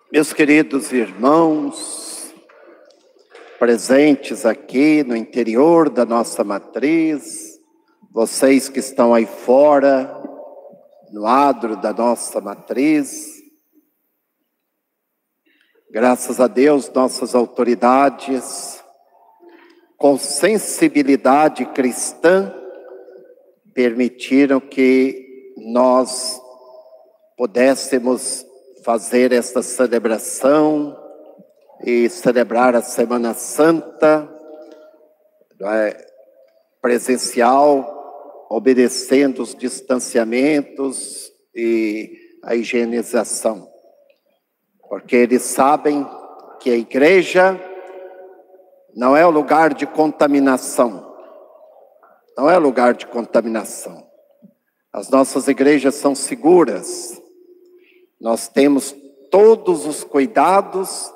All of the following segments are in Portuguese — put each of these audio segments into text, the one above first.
Meus queridos irmãos, presentes aqui no interior da nossa matriz, vocês que estão aí fora, no adro da nossa matriz, graças a Deus, nossas autoridades, com sensibilidade cristã, permitiram que nós pudéssemos fazer esta celebração e celebrar a Semana Santa presencial, obedecendo os distanciamentos e a higienização. Porque eles sabem que a igreja não é o lugar de contaminação. Não é lugar de contaminação. As nossas igrejas são seguras. Nós temos todos os cuidados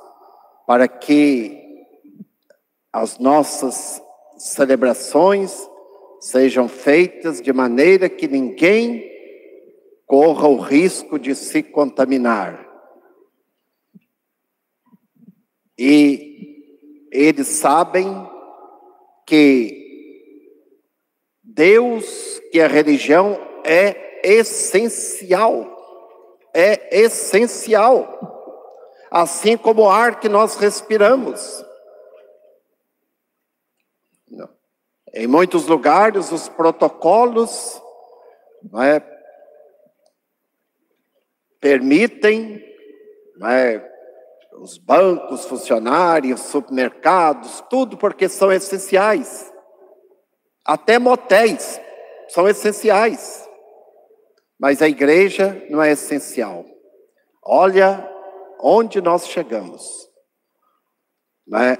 para que as nossas celebrações sejam feitas de maneira que ninguém corra o risco de se contaminar. E eles sabem que Deus, que a religião é essencial. É essencial, assim como o ar que nós respiramos. Em muitos lugares, os protocolos permitem os bancos, funcionários, supermercados, tudo porque são essenciais. Até motéis são essenciais. Mas a igreja não é essencial. Olha onde nós chegamos.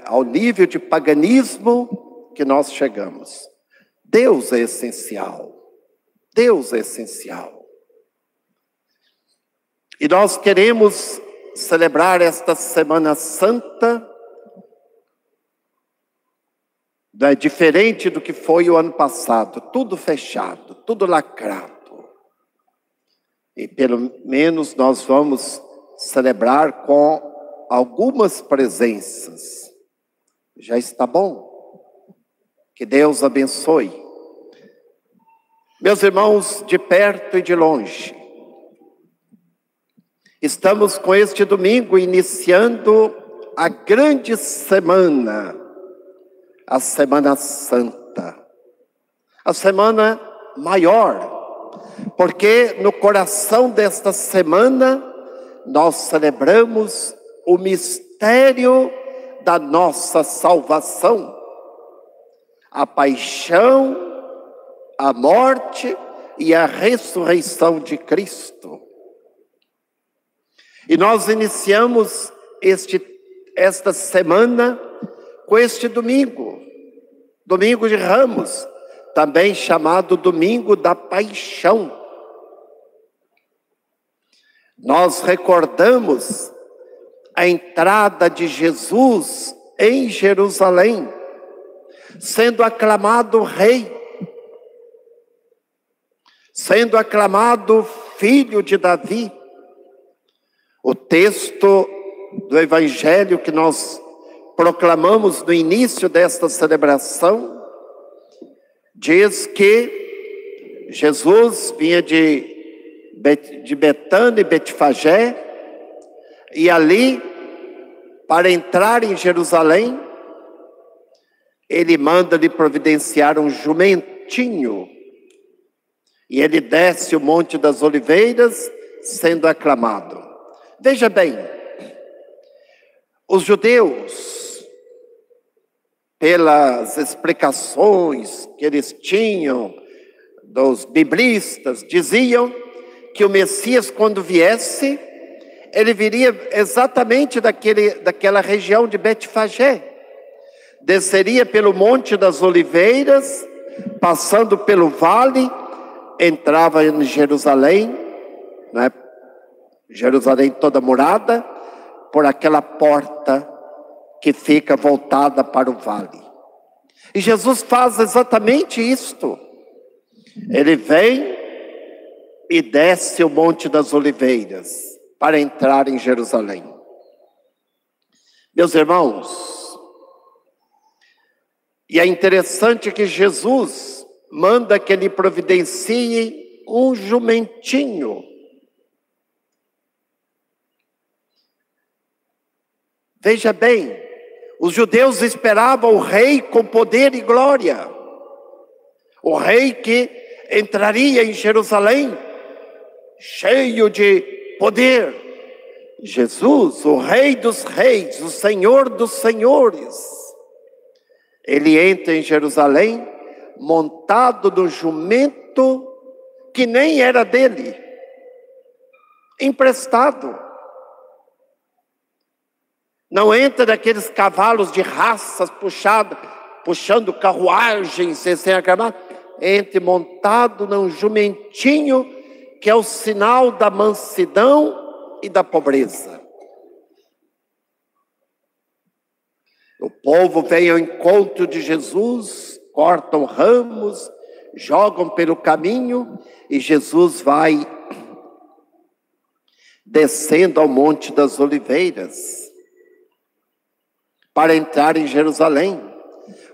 Ao nível de paganismo que nós chegamos. Deus é essencial. Deus é essencial. E nós queremos celebrar esta Semana Santa diferente do que foi o ano passado. Tudo fechado, tudo lacrado. E pelo menos nós vamos celebrar com algumas presenças. Já está bom. Que Deus abençoe. Meus irmãos de perto e de longe, estamos com este domingo iniciando a grande semana, a Semana Santa, a semana maior. Porque no coração desta semana, nós celebramos o mistério da nossa salvação. A paixão, a morte e a ressurreição de Cristo. E nós iniciamos esta semana com este domingo, domingo de Ramos, também chamado Domingo da Paixão. Nós recordamos a entrada de Jesus em Jerusalém, sendo aclamado rei, sendo aclamado filho de Davi. O texto do Evangelho que nós proclamamos no início desta celebração diz que Jesus vinha de Betânia e Betfagé, e ali, para entrar em Jerusalém, ele manda-lhe providenciar um jumentinho, e ele desce o Monte das Oliveiras, sendo aclamado. Veja bem, os judeus, pelas explicações que eles tinham dos biblistas, diziam que o Messias, quando viesse, ele viria exatamente daquela região de Betfagé. Desceria pelo Monte das Oliveiras, passando pelo vale, entrava em Jerusalém, Jerusalém toda murada, por aquela porta que fica voltada para o vale. E Jesus faz exatamente isto. Ele vem e desce o Monte das Oliveiras para entrar em Jerusalém. Meus irmãos, e é interessante que Jesus manda que ele providencie um jumentinho. Veja bem, os judeus esperavam o rei com poder e glória. O rei que entraria em Jerusalém cheio de poder. Jesus, o Rei dos Reis, o Senhor dos Senhores, ele entra em Jerusalém montado no jumento que nem era dele, emprestado. Não entra daqueles cavalos de raças puxando carruagens sem acamar. Entra montado num jumentinho que é o sinal da mansidão e da pobreza. O povo vem ao encontro de Jesus, cortam ramos, jogam pelo caminho e Jesus vai descendo ao Monte das Oliveiras para entrar em Jerusalém.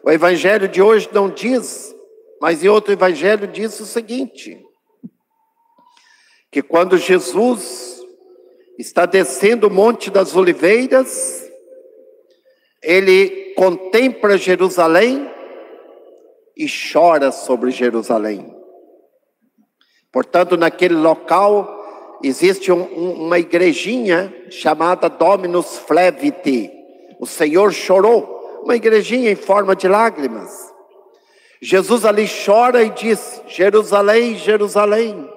O evangelho de hoje não diz, mas em outro evangelho diz o seguinte, que quando Jesus está descendo o Monte das Oliveiras, ele contempla Jerusalém e chora sobre Jerusalém. Portanto, naquele local existe uma igrejinha chamada Dominus Fleviti. O Senhor chorou, uma igrejinha em forma de lágrimas. Jesus ali chora e diz: Jerusalém, Jerusalém,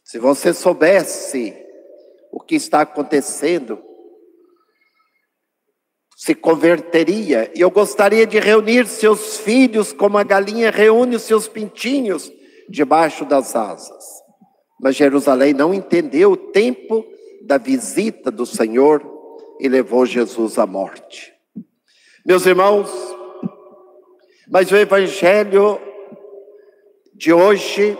se você soubesse o que está acontecendo, se converteria. E eu gostaria de reunir seus filhos como a galinha reúne os seus pintinhos debaixo das asas. Mas Jerusalém não entendeu o tempo da visita do Senhor e levou Jesus à morte. Meus irmãos, mas o evangelho de hoje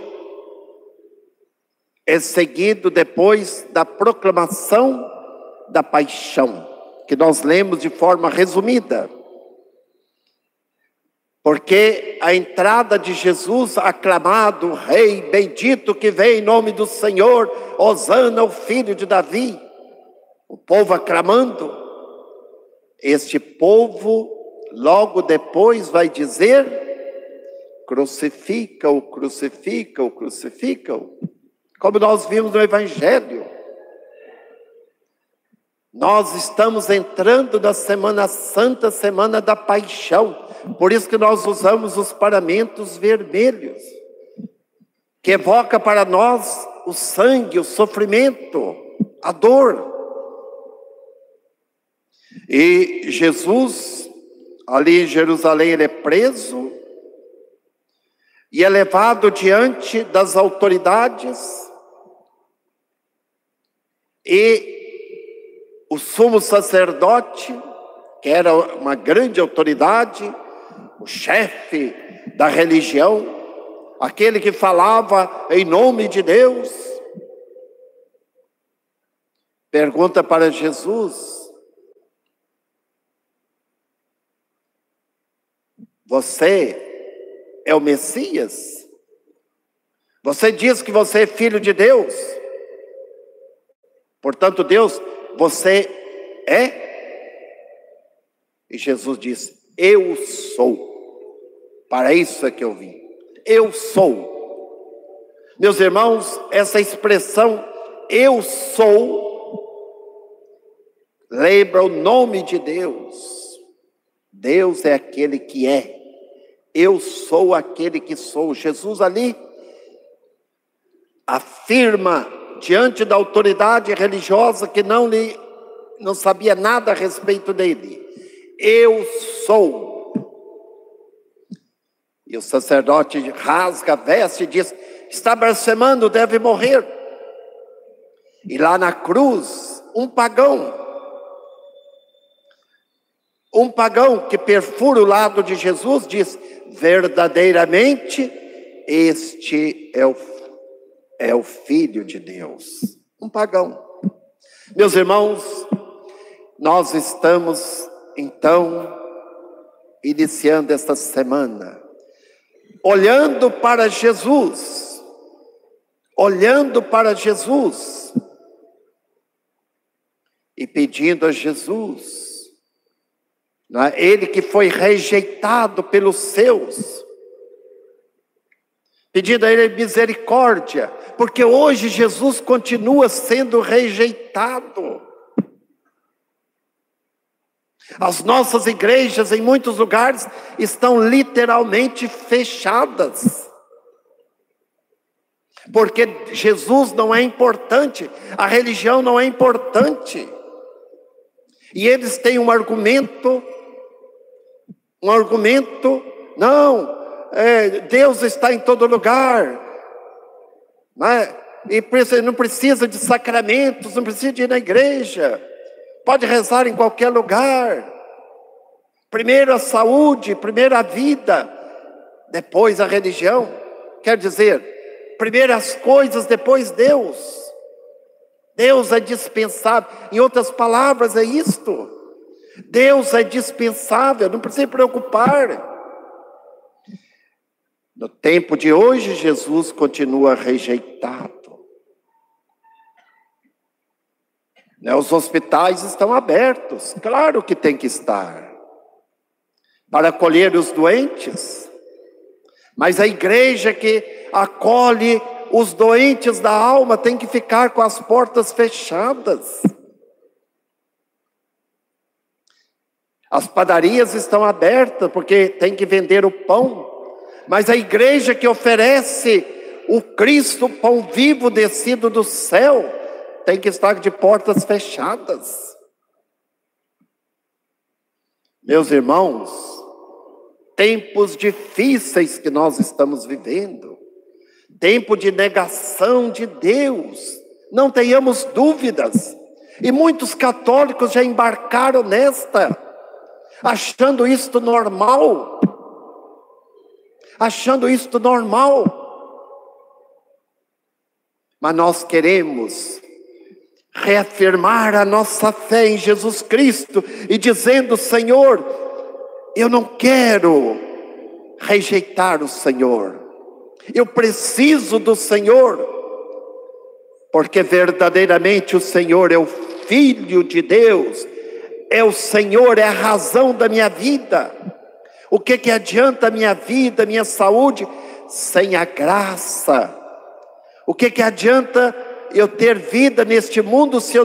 é seguido depois da proclamação da paixão, que nós lemos de forma resumida. Porque a entrada de Jesus, aclamado, Rei, bendito que vem em nome do Senhor, Hosana, o filho de Davi, o povo aclamando, este povo logo depois vai dizer: crucifica-o, crucifica-o, crucifica-o. Como nós vimos no Evangelho, nós estamos entrando na Semana Santa, Semana da Paixão. Por isso que nós usamos os paramentos vermelhos, que evoca para nós o sangue, o sofrimento, a dor. E Jesus, ali em Jerusalém, ele é preso e é levado diante das autoridades. E o sumo sacerdote, que era uma grande autoridade, o chefe da religião, aquele que falava em nome de Deus, pergunta para Jesus: você é o Messias? Você diz que você é filho de Deus? Portanto, Deus, você é? E Jesus diz: eu sou. Para isso é que eu vim. Eu sou. Meus irmãos, essa expressão eu sou lembra o nome de Deus. Deus é aquele que é. Eu sou aquele que sou. Jesus ali afirma diante da autoridade religiosa que não sabia nada a respeito dele: eu sou. E o sacerdote rasga a veste e diz: está blasfemando, deve morrer. E lá na cruz, um pagão que perfura o lado de Jesus diz: verdadeiramente este é o Filho de Deus. Um pagão. Meus irmãos, nós estamos, então, iniciando esta semana, olhando para Jesus, e pedindo a Jesus, não é? Ele que foi rejeitado pelos seus, pedindo a Ele misericórdia, porque hoje Jesus continua sendo rejeitado. As nossas igrejas em muitos lugares estão literalmente fechadas, porque Jesus não é importante, a religião não é importante. E eles têm um argumento, não, Deus está em todo lugar, né? E não precisa de sacramentos, não precisa de ir na igreja, pode rezar em qualquer lugar. Primeiro a saúde, primeiro a vida, depois a religião. Quer dizer, primeiro as coisas, depois Deus. Deus é dispensável. Em outras palavras, é isto. Deus é dispensável, não precisa se preocupar. No tempo de hoje, Jesus continua rejeitado. Os hospitais estão abertos, claro que tem que estar, para acolher os doentes, mas a igreja que acolhe os doentes da alma tem que ficar com as portas fechadas. As padarias estão abertas porque tem que vender o pão, mas a igreja que oferece o Cristo, pão vivo descido do céu, tem que estar de portas fechadas. Meus irmãos, tempos difíceis que nós estamos vivendo, tempo de negação de Deus, não tenhamos dúvidas, e muitos católicos já embarcaram nesta, achando isto normal, mas nós queremos reafirmar a nossa fé em Jesus Cristo e dizendo: Senhor, eu não quero rejeitar o Senhor, eu preciso do Senhor, porque verdadeiramente o Senhor é o Filho de Deus, é o Senhor, é a razão da minha vida. O que adianta a minha vida, minha saúde, sem a graça? O que adianta eu ter vida neste mundo se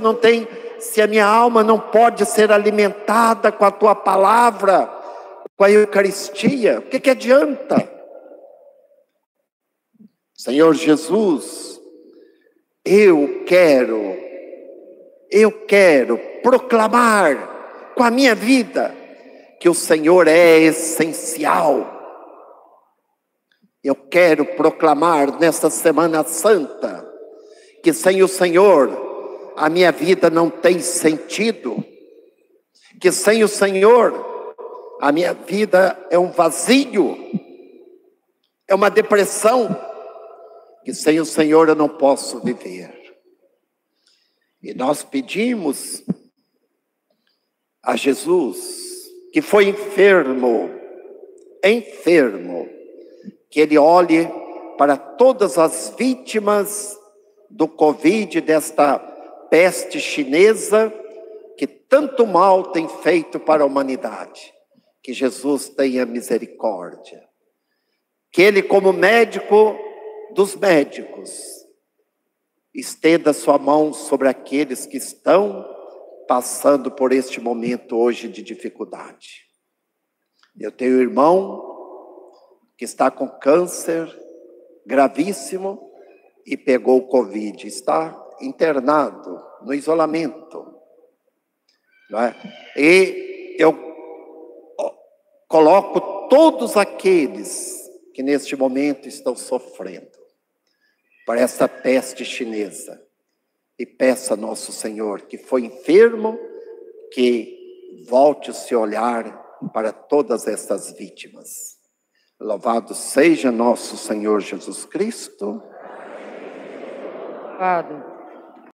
a minha alma não pode ser alimentada com a tua palavra, com a Eucaristia? O que adianta? Senhor Jesus, eu quero proclamar com a minha vida que o Senhor é essencial. Eu quero proclamar nesta Semana Santa que sem o Senhor a minha vida não tem sentido, que sem o Senhor a minha vida é um vazio, é uma depressão, que sem o Senhor eu não posso viver. E nós pedimos a Jesus, que foi enfermo, que Ele olhe para todas as vítimas do Covid, desta peste chinesa, que tanto mal tem feito para a humanidade. Que Jesus tenha misericórdia. Que Ele, como médico dos médicos, estenda sua mão sobre aqueles que estão passando por este momento hoje de dificuldade. Eu tenho um irmão que está com câncer gravíssimo e pegou o Covid, está internado no isolamento, não é? E eu coloco todos aqueles que neste momento estão sofrendo para essa peste chinesa, e peça a nosso Senhor, que foi enfermo, que volte o seu olhar para todas essas vítimas. Louvado seja nosso Senhor Jesus Cristo. Padre.